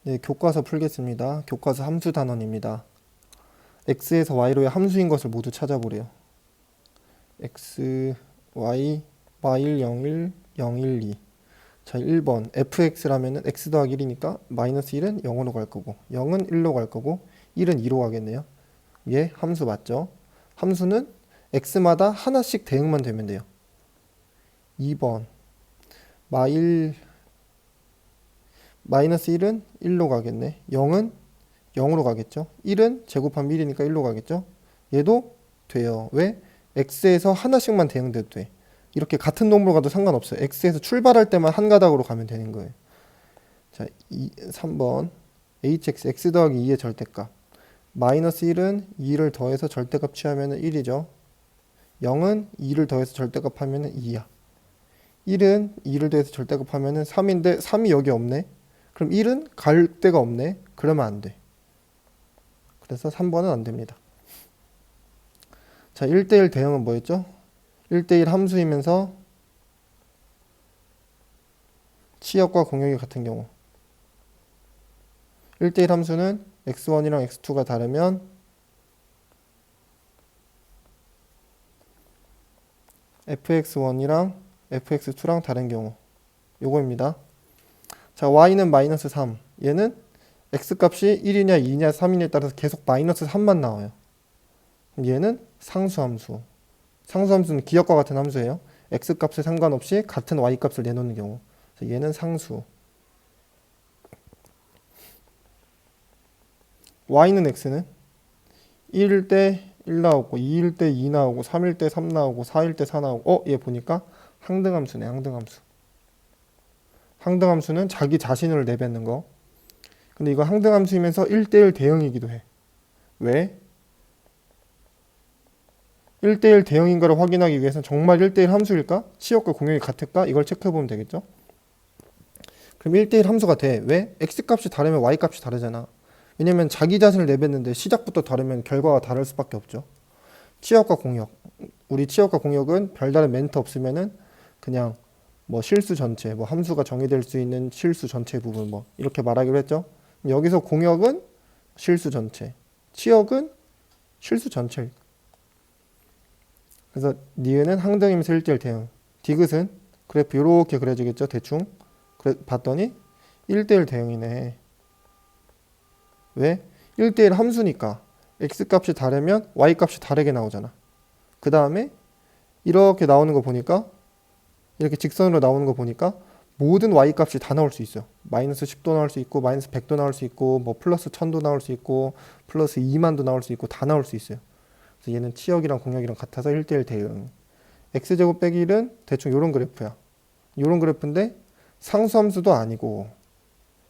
네, 교과서 풀겠습니다. 교과서 함수 단원입니다. x에서 y로의 함수인 것을 모두 찾아보래요. x, y, y1, 01, 012. 자, 1번 fx라면은 x 더하기 1이니까 마이너스 1은 0으로 갈 거고 0은 1로 갈 거고 1은 2로 가겠네요. 얘 함수 맞죠? 함수는 x마다 하나씩 대응만 되면 돼요. 2번 마이너스 1은 1로 가겠네. 0은 0으로 가겠죠. 1은 제곱하면 1이니까 1로 가겠죠. 얘도 돼요. 왜? x에서 하나씩만 대응돼도 돼. 이렇게 같은 놈으로 가도 상관없어요. x에서 출발할 때만 한 가닥으로 가면 되는 거예요. 자, 3번 hx x 더하기 2의 절대값. 마이너스 1은 2를 더해서 절대값 취하면 1이죠. 0은 2를 더해서 절대값 하면 2야. 1은 2를 더해서 절대값 하면 3인데 3이 여기 없네. 그럼 1은 갈 데가 없네. 그러면 안 돼. 그래서 3번은 안 됩니다. 자, 1대1 대응은 뭐였죠? 1대1 함수이면서 치역과 공역이 같은 경우 1대1 함수는 x1이랑 x2가 다르면 fx1이랑 fx2랑 다른 경우 요거입니다. 자, y는 마이너스 3. 얘는 x값이 1이냐 2냐 3이냐에 따라서 계속 마이너스 3만 나와요. 얘는 상수함수. 상수함수는 기역과 같은 함수예요. x값에 상관없이 같은 y값을 내놓는 경우. 얘는 상수. y는 x는 1일 때 1 나오고 2일 때 2 나오고 3일 때 3 나오고 4일 때 4 나오고 얘 보니까 항등함수네. 항등함수. 항등함수는 자기 자신을 내뱉는 거. 근데 이거 항등함수이면서 1대1 대응이기도 해. 왜? 1대1 대응인가를 확인하기 위해서는 정말 1대1 함수일까? 치역과 공역이 같을까? 이걸 체크해보면 되겠죠? 그럼 1대1 함수가 돼. 왜? x값이 다르면 y값이 다르잖아. 왜냐면 자기 자신을 내뱉는데 시작부터 다르면 결과가 다를 수밖에 없죠. 치역과 공역. 우리 치역과 공역은 별다른 멘트 없으면은 그냥 뭐 실수 전체, 뭐 함수가 정의될 수 있는 실수 전체 부분 뭐 이렇게 말하기로 했죠. 여기서 공역은 실수 전체, 치역은 실수 전체. 그래서 니은은 항등이면서 1대1 대응. 디귿은 그래프 이렇게 그려지겠죠. 대충. 그래 봤더니 1대1 대응이네. 왜? 1대1 함수니까 x값이 다르면 y값이 다르게 나오잖아. 그 다음에 이렇게 나오는 거 보니까 이렇게 직선으로 나오는 거 보니까 모든 y값이 다 나올 수 있어요. 마이너스 10도 나올 수 있고 마이너스 100도 나올 수 있고 뭐 플러스 1000도 나올 수 있고 플러스 2만도 나올 수 있고 다 나올 수 있어요. 그래서 얘는 치역이랑 공역이랑 같아서 1대1 대응. x제곱 빼기 1은 대충 이런 그래프야. 이런 그래프인데 상수함수도 아니고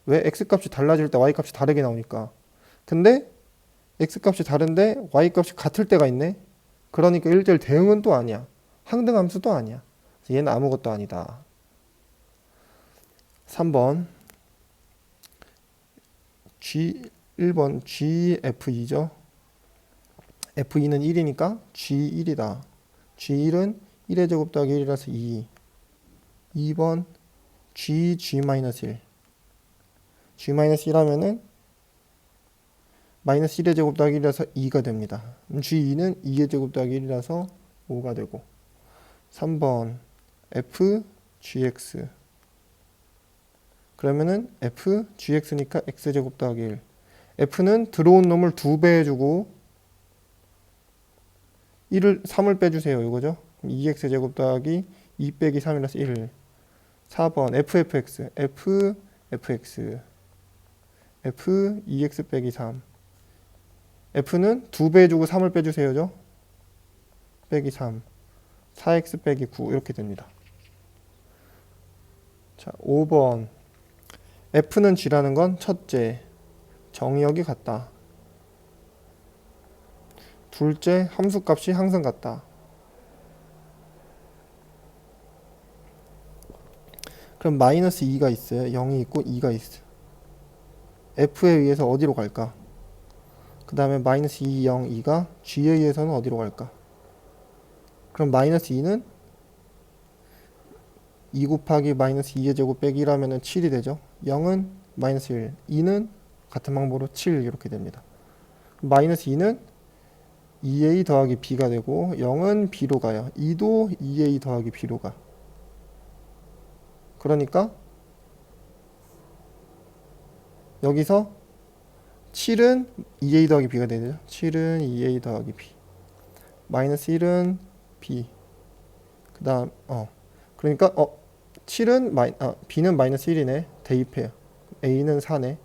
왜? x값이 달라질 때 y값이 다르게 나오니까. 근데 x값이 다른데 y값이 같을 때가 있네. 그러니까 1대1 대응은 또 아니야. 항등함수도 아니야. 얘는 아무것도 아니다. 3번 1번 GF2죠. F2는 1이니까 G1이다. G1은 1의 제곱 더하기 1이라서 2. 2번 G, G-1. G-1 하면은 마이너스 1의 제곱 더하기 1이라서 2가 됩니다. G2는 2의 제곱 더하기 1이라서 5가 되고 3번 F, GX 그러면은 F, GX니까 X제곱 더하기 1 F는 들어온 놈을 2배 해주고 3을 빼주세요. 이거죠. 2X제곱 더하기 2 빼기 3이라서 1 4번 FFX F, FX F, 2X 빼기 3 F는 2배 해주고 3을 빼주세요죠. 빼기 3 4x 빼기 9 이렇게 됩니다. 자, 5번 f는 g라는 건 첫째 정의역이 같다. 둘째 함수값이 항상 같다. 그럼 마이너스 2가 있어요. 0이 있고 2가 있어요. f에 의해서 어디로 갈까? 그 다음에 마이너스 2, 0, 2가 g에 의해서는 어디로 갈까? 그럼 마이너스 2는 2 곱하기 마이너스 2의 제곱 빼기 1하면 7이 되죠. 0은 마이너스 1. 2는 같은 방법으로 7 이렇게 됩니다. 마이너스 2는 2a 더하기 b가 되고 0은 b로 가요. 2도 2a 더하기 b로 가. 그러니까 여기서 7은 2a 더하기 b가 되죠. 7은 2a 더하기 b. 마이너스 1은 b. 그 다음 그러니까 7은 b는 마이너스 1이네. 대입해요. a는 4네.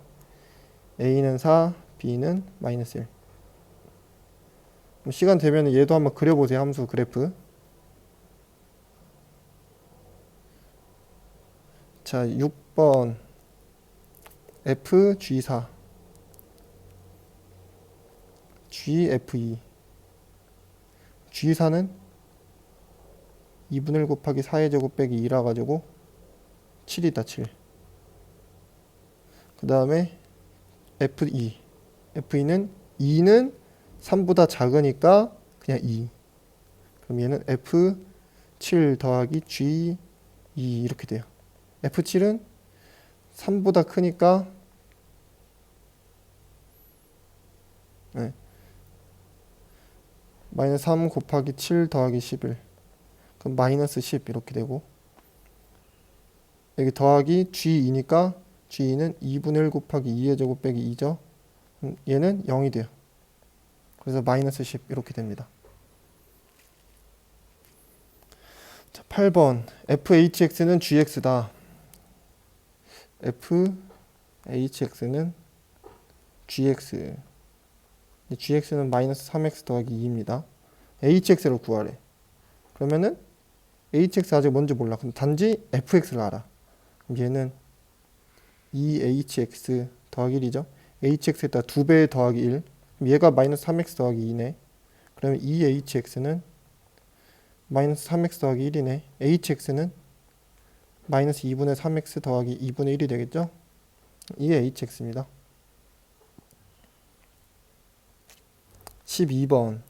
a는 4, b는 마이너스 1. 시간 되면 얘도 한번 그려보세요. 함수 그래프. 자, 6번 f g4 gfe. g4는 2분의 1 곱하기 4의 제곱 빼기 2라 가지고 7이다 7. 그 다음에 fe. fe는 2는 3보다 작으니까 그냥 2. 그럼 얘는 f7 더하기 g2 이렇게 돼요. f7은 3보다 크니까 마이너스 3 곱하기 7 더하기 11. 그럼 마이너스 10 이렇게 되고, 여기 더하기 g2니까 g2는 2분의 1 곱하기 2의 제곱 빼기 2죠. 얘는 0이 돼요. 그래서 마이너스 10 이렇게 됩니다. 자, 8번 fhx는 gx다. fhx는 gx. gx는 마이너스 3x 더하기 2입니다. hx를 구하래. 그러면은 hx 아직 뭔지 몰라. 근데 단지 fx를 알아. 그럼 얘는 2hx 더하기 1이죠. hx에다 2배 더하기 1. 그럼 얘가 마이너스 3x 더하기 2네. 그러면 2hx는 마이너스 3x 더하기 1이네. hx는 마이너스 2분의 3x 더하기 2분의 1이 되겠죠. 이게 hx입니다. 12번.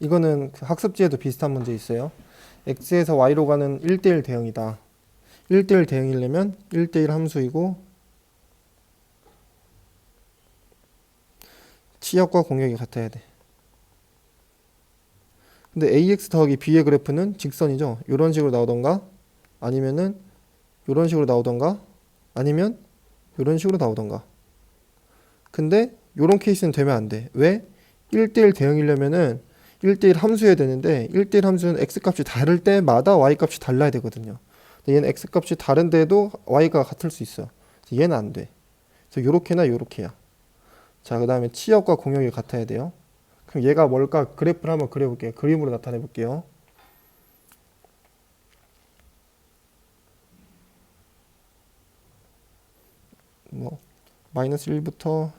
이거는 그 학습지에도 비슷한 문제 있어요. x에서 y로 가는 1대1 대응이다. 1대1 대응이려면 1대1 함수이고 치역과 공역이 같아야 돼. 근데 ax 더하기 b의 그래프는 직선이죠. 이런 식으로 나오던가 아니면은 이런 식으로 나오던가 아니면 이런 식으로 나오던가. 근데 이런 케이스는 되면 안 돼. 왜? 1대1 대응이려면은 1대1 함수여야 되는데 1대1 함수는 x값이 다를 때마다 y값이 달라야 되거든요. 근데 얘는 x값이 다른데도 y가 같을 수 있어. 얘는 안 돼. 그래서 요렇게나 요렇게야. 자, 그 다음에 치역과 공역이 같아야 돼요. 그럼 얘가 뭘까? 그래프를 한번 그려볼게요. 그림으로 나타내 볼게요. 마이너스 1부터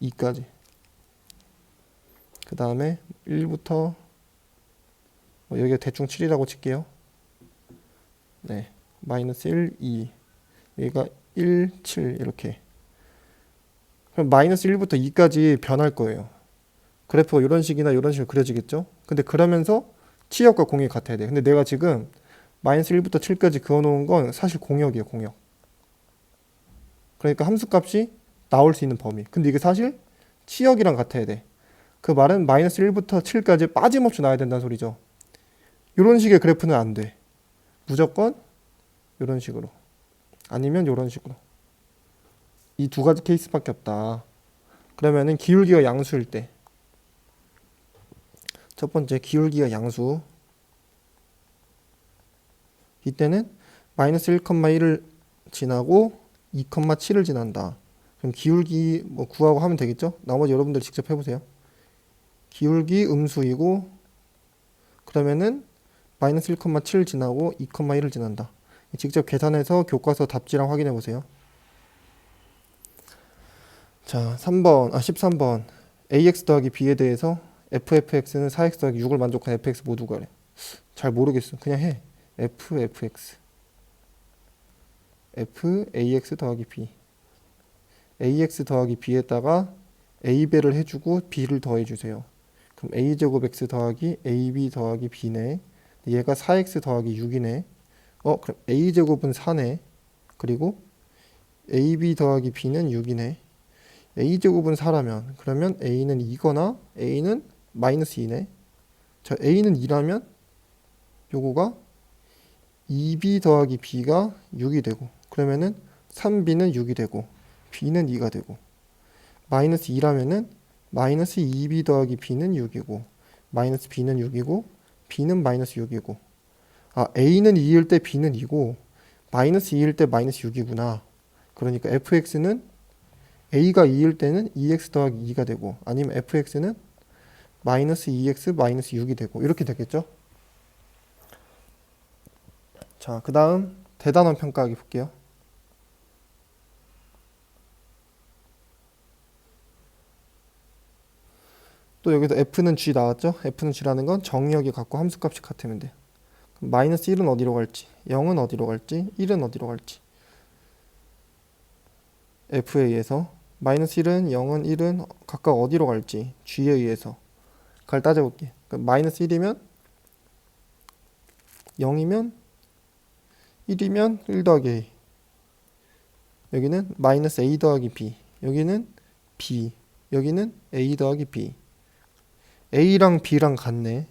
2까지. 그 다음에 1부터 여기가 대충 7이라고 칠게요. 네, 마이너스 1, 2. 여기가 1, 7 이렇게. 그럼 마이너스 1부터 2까지 변할 거예요. 그래프가 이런 식이나 이런 식으로 그려지겠죠. 근데 그러면서 치역과 공역이 같아야 돼. 근데 내가 지금 마이너스 1부터 7까지 그어놓은 건 사실 공역이에요. 공역. 그러니까 함수값이 나올 수 있는 범위. 근데 이게 사실 치역이랑 같아야 돼. 그 말은 마이너스 1부터 7까지 빠짐없이 나와야 된다는 소리죠. 이런 식의 그래프는 안 돼. 무조건 이런 식으로. 아니면 이런 식으로. 이 두 가지 케이스밖에 없다. 그러면은 기울기가 양수일 때. 첫 번째 기울기가 양수. 이때는 마이너스 1,1을 지나고 2,7을 지난다. 그럼 기울기 구하고 하면 되겠죠? 나머지 여러분들 직접 해보세요. 기울기 음수이고 그러면은 마이너스 1,7 지나고 2,1을 지난다. 직접 계산해서 교과서 답지랑 확인해 보세요. 자, 13번 ax 더하기 b에 대해서 fx는 4x 더하기 6을 만족한 fx 모두 가래. 잘 모르겠어. 그냥 해. fx fax 더하기 b. ax 더하기 b에다가 a배를 해주고 b를 더해주세요. 그럼 a제곱 x 더하기 ab 더하기 b네. 얘가 4x 더하기 6이네. 그럼 a제곱은 4네. 그리고 ab 더하기 b는 6이네. a제곱은 4라면 그러면 a는 2거나 a는 마이너스 2네. 자, a는 2라면 요거가 2b 더하기 b가 6이 되고 그러면은 3b는 6이 되고 b는 2가 되고 마이너스 2라면은 마이너스 2b 더하기 b는 6이고 마이너스 b는 6이고 b는 마이너스 6이고 아 a는 2일 때 b는 2고 마이너스 2일 때 마이너스 6이구나. 그러니까 fx는 a가 2일 때는 2x 더하기 2가 되고 아니면 fx는 마이너스 2x 마이너스 6이 되고 이렇게 되겠죠. 자, 그 다음 대단원 평가하기 볼게요. 또 여기서 f는 g 나왔죠. f는 g라는 건 정의역이 같고 함수값이 같으면 돼요. 그럼 마이너스 1은 어디로 갈지 0은 어디로 갈지 1은 어디로 갈지 f에 의해서 마이너스 1은 0은 1은 각각 어디로 갈지 g에 의해서 그걸 따져볼게. 그럼 마이너스 1이면 0이면 1이면 1 더하기 a 여기는 마이너스 a 더하기 b 여기는 b 여기는 a 더하기 b a랑 b랑 같네.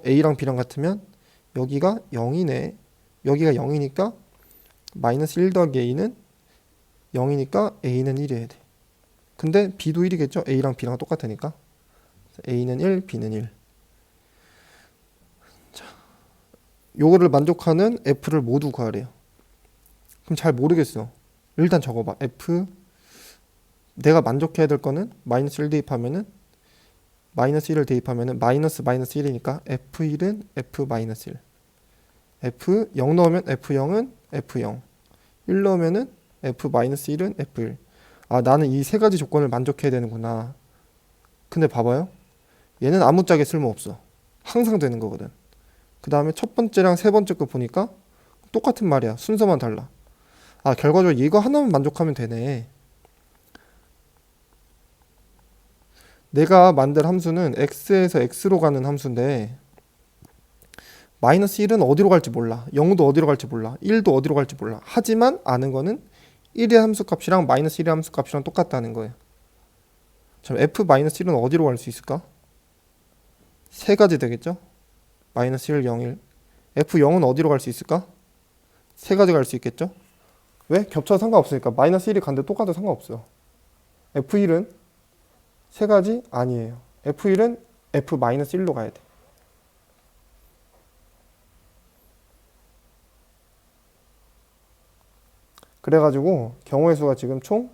a랑 b랑 같으면 여기가 0이네. 여기가 0이니까 마이너스 1 더하기 a는 0이니까 a는 1이어야 돼. 근데 b도 1이겠죠? a랑 b랑 똑같으니까 a는 1, b는 1. 자, 요거를 만족하는 f를 모두 구하래요. 그럼 잘 모르겠어. 일단 적어봐. f 내가 만족해야 될 거는 마이너스 1 대입하면은 마이너스 1을 대입하면은 마이너스 마이너스 1이니까 f1은 f 마이너스 1 f 0 넣으면 f0은 f0 1 넣으면은 f 마이너스 1은 f1 아 나는 이 세 가지 조건을 만족해야 되는구나. 근데 봐봐요. 얘는 아무짝에 쓸모없어. 항상 되는 거거든. 그 다음에 첫 번째랑 세 번째 거 보니까 똑같은 말이야. 순서만 달라. 아 결과적으로 이거 하나만 만족하면 되네. 내가 만들 함수는 x에서 x로 가는 함수인데 마이너스 1은 어디로 갈지 몰라. 0도 어디로 갈지 몰라. 1도 어디로 갈지 몰라. 하지만 아는 거는 1의 함수값이랑 마이너스 1의 함수값이랑 똑같다는 거예요. 그럼 f 마이너스 1은 어디로 갈 수 있을까? 세 가지 되겠죠? 마이너스 1, 0, 1 f0은 어디로 갈 수 있을까? 세 가지 갈 수 있겠죠? 왜? 겹쳐도 상관없으니까 마이너스 1이 간데 똑같아도 상관없어요. f1은 세 가지? 아니에요. f1은 f-1로 가야 돼. 그래가지고 경우의 수가 지금 총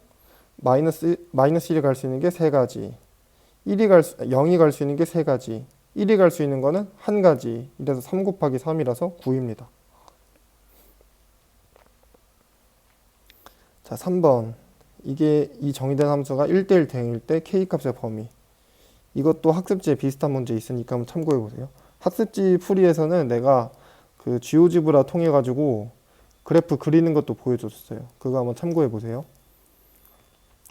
마이너스 1이 갈 수 있는 게 세 가지 0이 갈 수 있는 게 세 가지 1이 갈 수 있는 거는 한 가지 이래서 3 곱하기 3이라서 9입니다. 자 3번 이게 이 정의된 함수가 1대1 대응일 때 k값의 범위 이것도 학습지에 비슷한 문제 있으니까 한번 참고해 보세요. 학습지 풀이에서는 내가 그 지오지브라 통해 가지고 그래프 그리는 것도 보여줬어요. 그거 한번 참고해 보세요.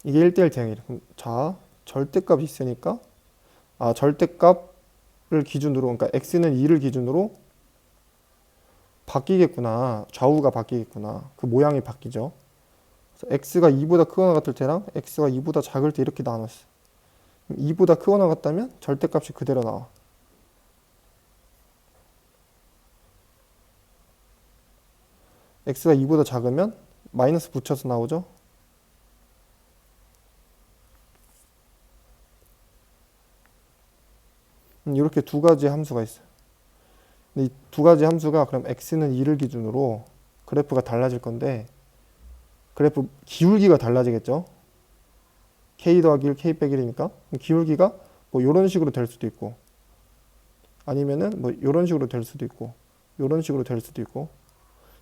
이게 1대1 대응이래. 자 절대값이 있으니까 절대값을 기준으로 그러니까 x는 2를 기준으로 바뀌겠구나. 좌우가 바뀌겠구나. 그 모양이 바뀌죠. x가 2보다 크거나 같을 때랑 x가 2보다 작을 때 이렇게 나눴어. 2보다 크거나 같다면 절대값이 그대로 나와. x가 2보다 작으면 마이너스 붙여서 나오죠. 이렇게 두 가지 함수가 있어요. 이 두 가지 함수가 그럼 x는 2를 기준으로 그래프가 달라질 건데 그래프 기울기가 달라지겠죠. k 더하기 1, k 빼기 1이니까 기울기가 뭐 이런 식으로 될 수도 있고 아니면은 뭐 이런 식으로 될 수도 있고 이런 식으로 될 수도 있고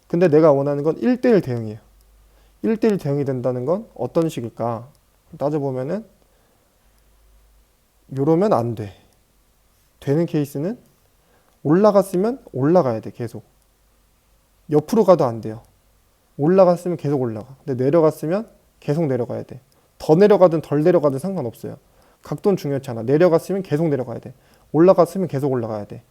근데 내가 원하는 건 1대1 대응이에요. 1대1 대응이 된다는 건 어떤 식일까? 따져보면은 이러면 안 돼. 되는 케이스는 올라갔으면 올라가야 돼. 계속. 옆으로 가도 안 돼요. 올라갔으면 계속 올라가. 근데 내려갔으면 계속 내려가야 돼. 더 내려가든 덜 내려가든 상관없어요. 각도는 중요하지 않아. 내려갔으면 계속 내려가야 돼. 올라갔으면 계속 올라가야 돼.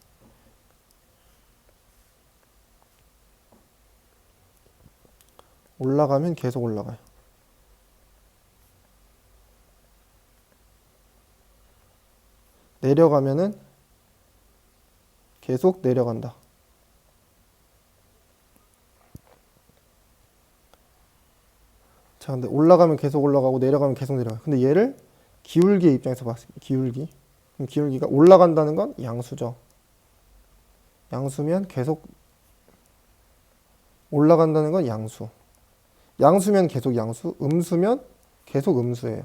올라가면 계속 올라가요. 내려가면은 계속 내려간다. 자, 근데 올라가면 계속 올라가고 내려가면 계속 내려가. 근데 얘를 기울기의 입장에서 봤을 때 기울기. 그럼 기울기가 올라간다는 건 양수죠. 양수면 계속 올라간다는 건 양수. 양수면 계속 양수, 음수면 계속 음수예요.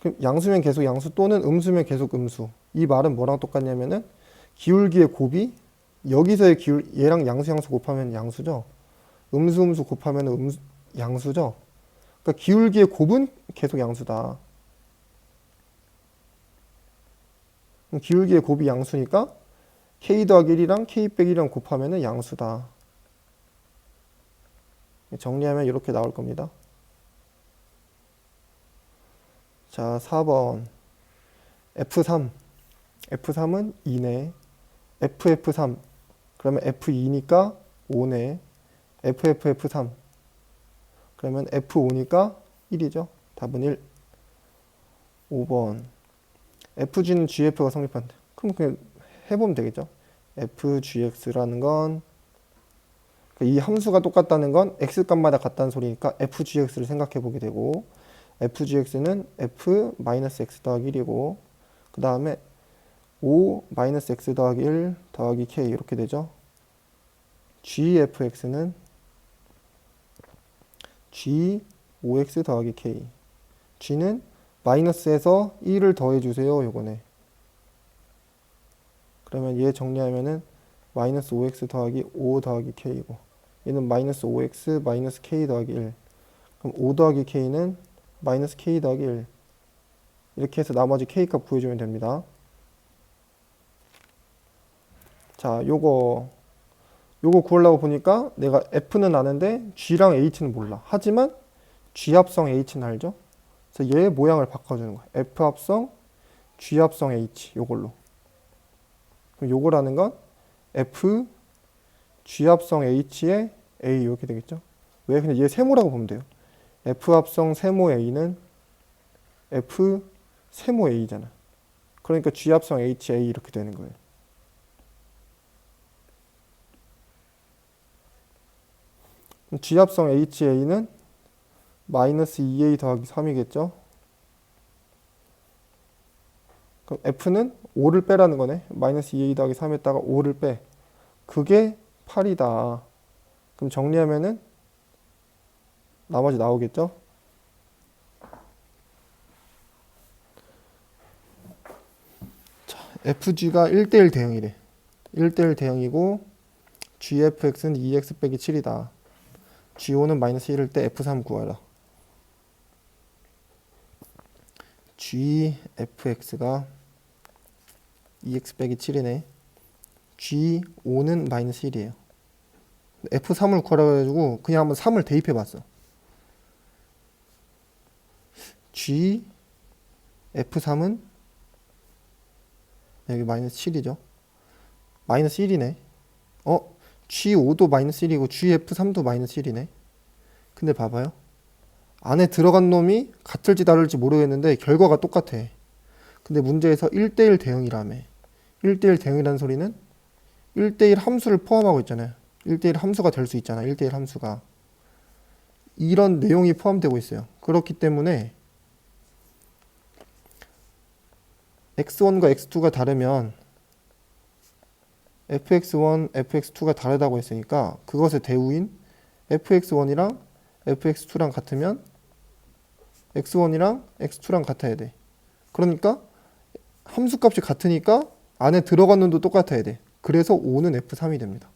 그럼 양수면 계속 양수 또는 음수면 계속 음수. 이 말은 뭐랑 똑같냐면은 기울기의 곱이 여기서의 얘랑 양수 곱하면 양수죠. 음수 곱하면 양수죠. 그러니까 기울기의 곱은 계속 양수다. 그럼 기울기의 곱이 양수니까 k 더하기 1이랑 k 빼기 1이랑 곱하면 양수다. 정리하면 이렇게 나올 겁니다. 자, 4번 F3. F3은 2네. FF3. 그러면 F2니까 5네. FFF3. 그러면 F5니까 1이죠. 답은 1. 5번. FG는 GF가 성립한다. 그럼 그냥 해보면 되겠죠. FGX라는 건 이 함수가 똑같다는 건 X값마다 같다는 소리니까 FGX를 생각해 보게 되고 FGX는 F-X 더하기 1이고 그 다음에 5-X 더하기 1 더하기 K 이렇게 되죠. GFX는 G5X 더하기 K. G는 마이너스에서 1을 더해주세요. 요거네. 그러면 얘 정리하면은 마이너스 5X 더하기 5 더하기 K이고 얘는 마이너스 5X 마이너스 K 더하기 1. 그럼 5 더하기 K는 마이너스 K 더하기 1. 이렇게 해서 나머지 K 값 구해주면 됩니다. 자, 요거 구하려고 보니까 내가 F는 아는데 G랑 H는 몰라. 하지만 G 합성 H는 알죠? 그래서 얘의 모양을 바꿔주는 거야. F 합성 G 합성 H 요걸로. 그럼 요거라는 건 F G 합성 H의 A 이렇게 되겠죠? 왜? 그냥 얘 세모라고 보면 돼요. F 합성 세모 A는 F 세모 A잖아. 그러니까 G 합성 HA 이렇게 되는 거예요. G 합성 HA는 마이너스 2A 더하기 3이겠죠? 그럼 F는 5를 빼라는 거네. 마이너스 2A 더하기 3에다가 5를 빼. 그게 8이다. 그럼 정리하면은 나머지 나오겠죠? 자, FG가 1대1 대응이래. 1대1 대응이고 GFX는 2X 빼기 7이다. G5는 마이너스 1일 때 F3 구하라. GFX가 2X 빼기 7이네. G5는 마이너스 1이에요. F3을 구하라고 해가지고 그냥 한번 3을 대입해 봤어. F3은 여기 마이너스 7이죠. 마이너스 1이네. G5도 마이너스 1이고 GF3도 마이너스 1이네. 근데 봐봐요. 안에 들어간 놈이 같을지 다를지 모르겠는데 결과가 똑같아. 근데 문제에서 1대1 대응이라며. 1대1 대응이라는 소리는 1대1 함수를 포함하고 있잖아요. 1대1 함수가 될 수 있잖아. 1대1 함수가. 이런 내용이 포함되고 있어요. 그렇기 때문에 x1과 x2가 다르면 fx1, fx2가 다르다고 했으니까 그것의 대우인 fx1이랑 fx2랑 같으면 x1이랑 x2랑 같아야 돼. 그러니까 함수값이 같으니까 안에 들어간 놈도 똑같아야 돼. 그래서 5는 f3이 됩니다.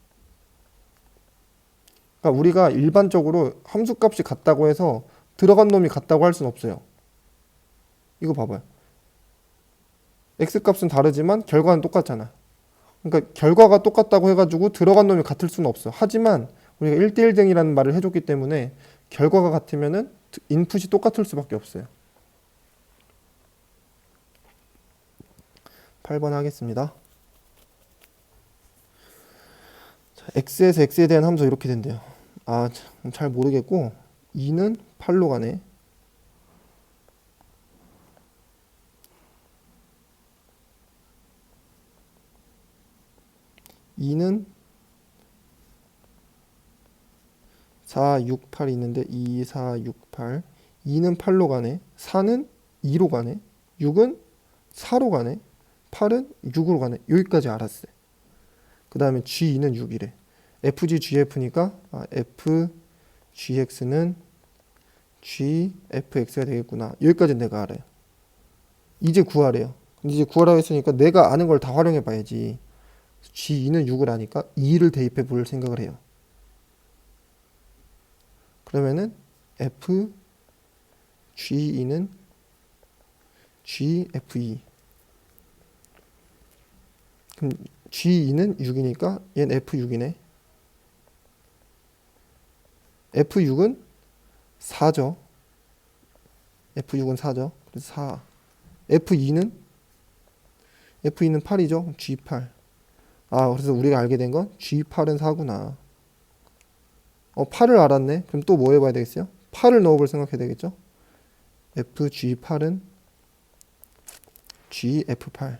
그러니까 우리가 일반적으로 함수값이 같다고 해서 들어간 놈이 같다고 할 수는 없어요. 이거 봐봐요. x값은 다르지만 결과는 똑같잖아. 그러니까 결과가 똑같다고 해가지고 들어간 놈이 같을 수는 없어. 하지만 우리가 1대1 대응이라는 말을 해줬기 때문에 결과가 같으면은 인풋이 똑같을 수밖에 없어요. 8번 하겠습니다. 자, x에서 x에 대한 함수 이렇게 된대요. 잘 모르겠고 2는 8로 가네. 2는 4, 6, 8이 있는데 2, 4, 6, 8. 2는 8로 가네. 4는 2로 가네. 6은 4로 가네. 8은 6으로 가네. 여기까지 알았어요. 그 다음에 G2는 6이래. FG, GF니까 FGX는 GFX가 되겠구나. 여기까지는 내가 알아요. 이제 구하래요. 이제 구하라고 했으니까 내가 아는 걸 다 활용해 봐야지. G2는 6을 아니까 2를 대입해 볼 생각을 해요. 그러면은 FG2는 GFE. 그럼 G2는 6이니까 얘는 F6이네. F6은 4죠. F6은 4죠. 그래서 4. F2는 8이죠. G8. 그래서 우리가 알게 된 건 G8은 4구나. 8을 알았네. 그럼 또 뭐 해봐야 되겠어요? 8을 넣어볼 생각해야 되겠죠? FG8은 GF8.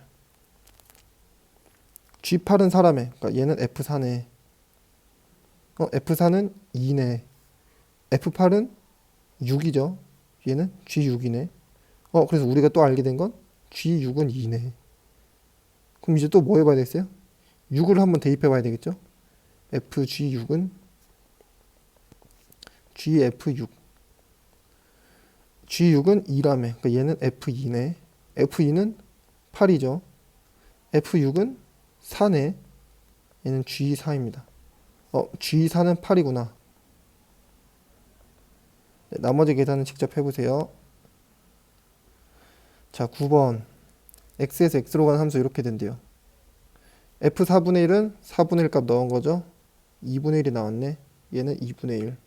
G8은 4라며. 그러니까 얘는 F4네. F4는 2네. F8은 6이죠. 얘는 G6이네. 그래서 우리가 또 알게 된 건 G6은 2네. 그럼 이제 또 뭐 해봐야 되겠어요? 6을 한번 대입해 봐야 되겠죠? FG6은 GF6. G6은 2라며. 그러니까 얘는 F2네. F2는 8이죠. F6은 4네. 얘는 G4입니다. G4는 8이구나. 네, 나머지 계산은 직접 해보세요. 자, 9번. x에서 x로 가는 함수 이렇게 된대요. f4분의 1은 4분의 1 값 넣은 거죠. 2분의 1이 나왔네. 얘는 2분의 1.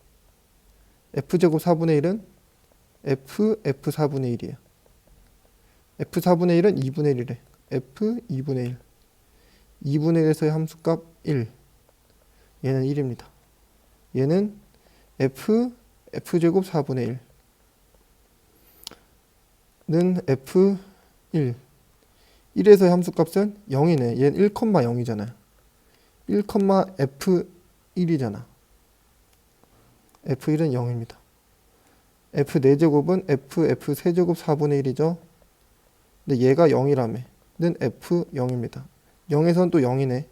f제곱 4분의 1은 f4분의 1이에요. f4분의 1은 2분의 1이래. f 2분의 1. 2분의 1에서의 함수값 1. 얘는 1입니다. 얘는 f제곱 4분의 1는 f1. 1에서의 함수값은 0이네. 얘는 1,0이잖아요. 1,f1이잖아. f1은 0입니다. f4제곱은 f3제곱 4분의 1이죠. 근데 얘가 0이라며. 는 f0입니다. 0에선 또 0이네.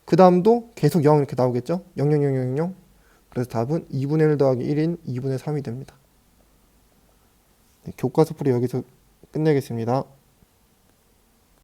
그 다음도 계속 0 이렇게 나오겠죠. 0, 0, 0, 0, 0. 그래서 답은 2분의 1 더하기 1인 2분의 3이 됩니다. 네, 교과서 풀이 여기서 끝내겠습니다.